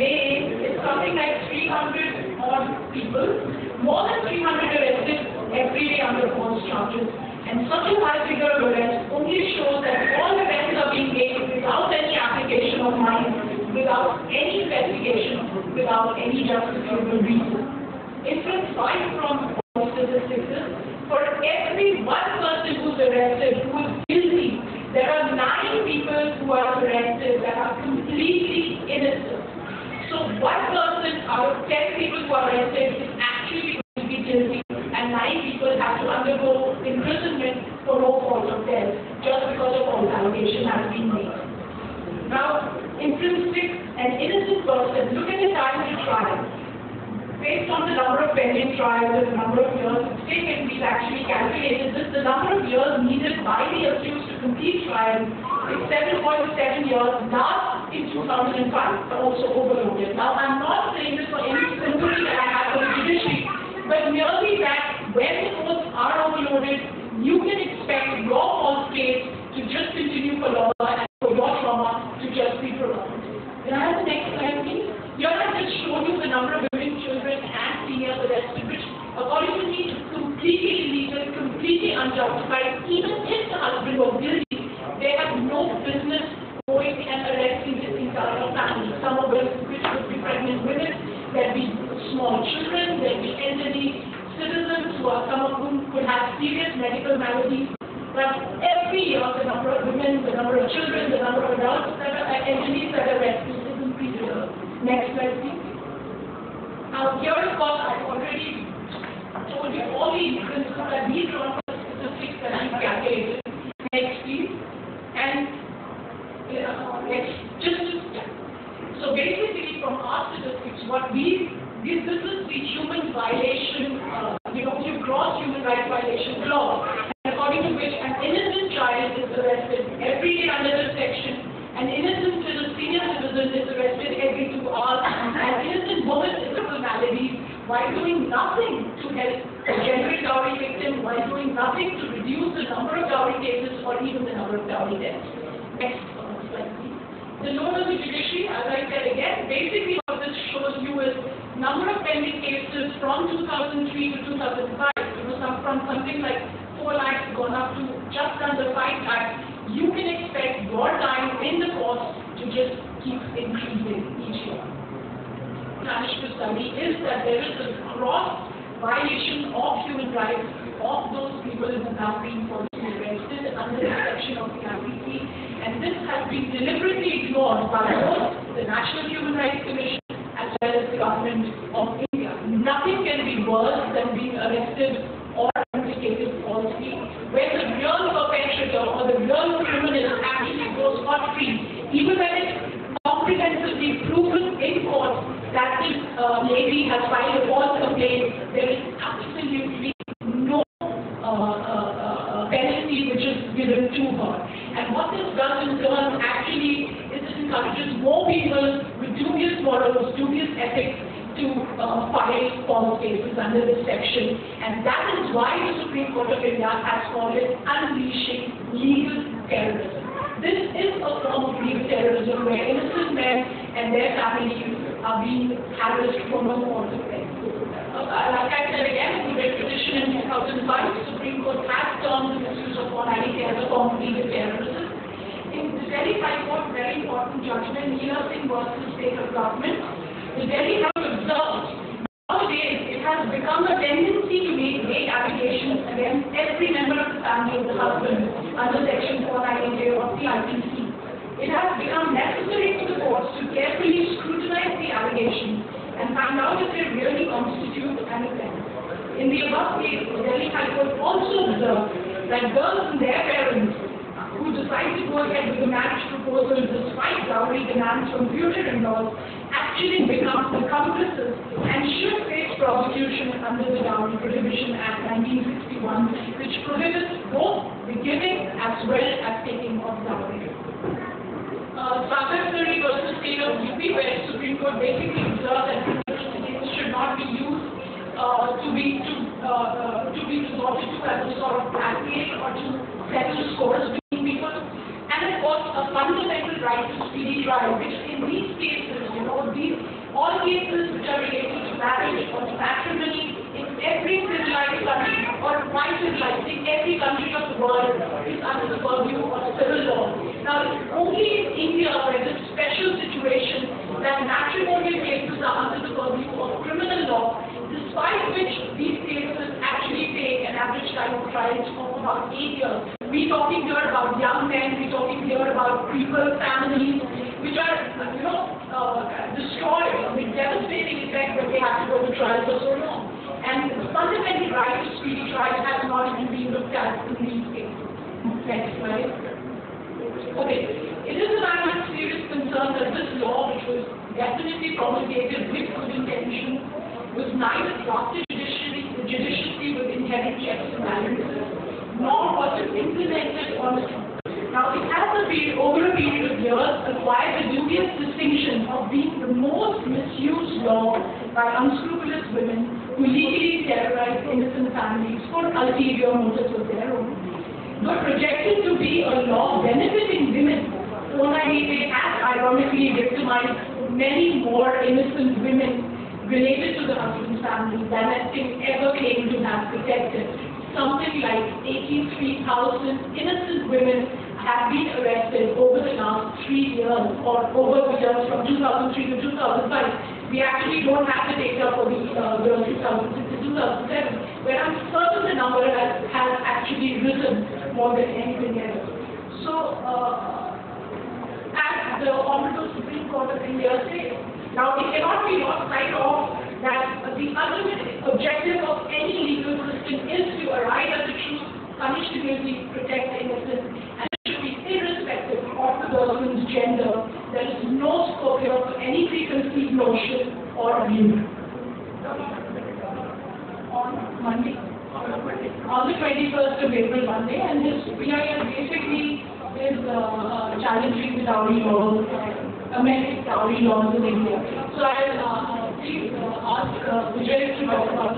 May 8th, it's something like 300 odd people, more than 300 arrested every day under false charges. And such a high figure of arrests only shows that all arrests are being made without any application of mind, without any investigation, without any justifiable reason. Inference 5 from all statistics is, for every one person who's arrested who is guilty, there are 9 people who are arrested that are completely innocent. So one person out of 10 people who are arrested is actually going to be guilty, and 9 people have to undergo imprisonment for no fault of theirs, just because a false allegation has been made. Now, inference 6, an innocent person, look at the time to trial. Based on the number of pending trials and the number of years it's taken, we've actually calculated this. The number of years needed by the accused to complete trial is 7.7 years, last in 2005, but also overloaded. Now, I'm not saying this for any sympathy that I have for the judiciary, but merely that when the courts are overloaded, you can expect your false case to just continue for longer and for your trauma to just be prolonged. Can I have the next slide, please? Here I've just shown you the number of women, children, and seniors arrested, which, according to me, is completely illegal, completely unjustified. Even if the husband was guilty, they have no business going and arresting this entire family. Some of which would be pregnant women, there'd be small children, there'd be elderly citizens, some of whom could have serious medical maladies. But every year, the number of women, the number of children, the number of adults that are elderly that are arrested is increasing. Next slide, please. Now, here, of course, I've already told you all the instances that these are statistics that I've calculated. Next, please. And next, so basically, from our statistics, this is the human violation, you cross human rights violation law, and according to which an innocent child is arrested every day under this section. An innocent senior citizen is arrested every 2 hours. An innocent woman with physical maladies, while doing nothing to help a general dowry victim, while doing nothing to reduce the number of dowry cases or even the number of dowry deaths. Next slide, please. The load of the judiciary, as I said again, basically what this shows you is number of pending cases from 2003 to 2005. From something like 4 lakhs gone up to just under 5 lakhs. You can expect your time in the courts to just keep increasing each year. Managed to study is that there is a gross violation of human rights of those people who have been falsely arrested under the section of the IPC, and this has been deliberately ignored by both the National Human Rights Commission as well as the government of India. Nothing can be worse than being arrested or implicated falsely, where the real perpetrator or the real criminal actually goes scot-free, even when it's comprehensively proven in court that this lady has filed a false complaint. There is absolutely no penalty which is given to her. And what this does in turn actually is it encourages more people with dubious morals, dubious ethics, to file false cases under this section, and that is why the Supreme Court of India has called it unleashing legal terrorism. This is a form of legal terrorism where innocent men and their families are being harassed for no fault of theirs. Like I said again, in the petition in 2005, the Supreme Court has termed the misuse of formality as a form of legal terrorism. In the Delhi High Court, very important judgment, Neela Singh versus State of Government, the Delhi High Court observed, nowadays it has become a tendency to make vague allegations against every member of the family of the husband under Section 498 of the IPC. It has become necessary for the courts to carefully scrutinize the allegations and find out if they really constitute an offense. In the above case, the Delhi High Court also observed that girls and their parents who decide to go ahead with the marriage proposal despite dowry demands from future in-laws actually become accomplices and should face prosecution under the Dowry Prohibition Act 1961, which prohibits both the giving as well as taking of dowry. Sagar Suri versus State of UP, where the Supreme Court basically observed that it should not be used to be resorted to as a sort of blackmail or to settle scores between people. And of course, a fundamental right to speedy trial, which in these cases, these cases which are related to marriage or to matrimony in every civilized country, or quite civilized, in every country of the world is under the purview of civil law. Now, it's only in India where this special situation that matrimonial cases are under the purview of criminal law, despite which these cases actually take an average time of trial of about 8 years. We're talking here about young men, we're talking here about people, families, which are, destroyed with devastating effect when they have to go to trial for so long. And the fundamental right to speedy trial has not even been looked at in these cases. Next slide. Okay. It is a matter of serious concern that this law, which was definitely promulgated with good intention, was neither drafted judiciously with inherent checks and balances, nor was it implemented honestly. Now, it has over a period of years acquired the dubious distinction of being the most misused law by unscrupulous women who legally terrorize innocent families for ulterior motives of their own. Though projected to be a law benefiting women, it has ironically victimized many more innocent women related to the husband's family than has been ever claimed to have protected. Something like 83,000 innocent women have been arrested over the last 3 years, or over the years from 2003 to 2005. We actually don't have the data for the year 2006 to 2007, where I'm certain the number has actually risen more than anything else. So, as the Honorable Supreme Court of India says, now it cannot be lost sight of that the ultimate objective of any legal system is to arrive at the truth, punish the guilty, protect the innocent, and it should be irrespective of the person's gender. There is no scope here for any preconceived notion or view. On the 21st of April, Monday, and this PIL basically is challenging the dowry laws, amending dowry laws in India. So I'll please ask Vijay to talk about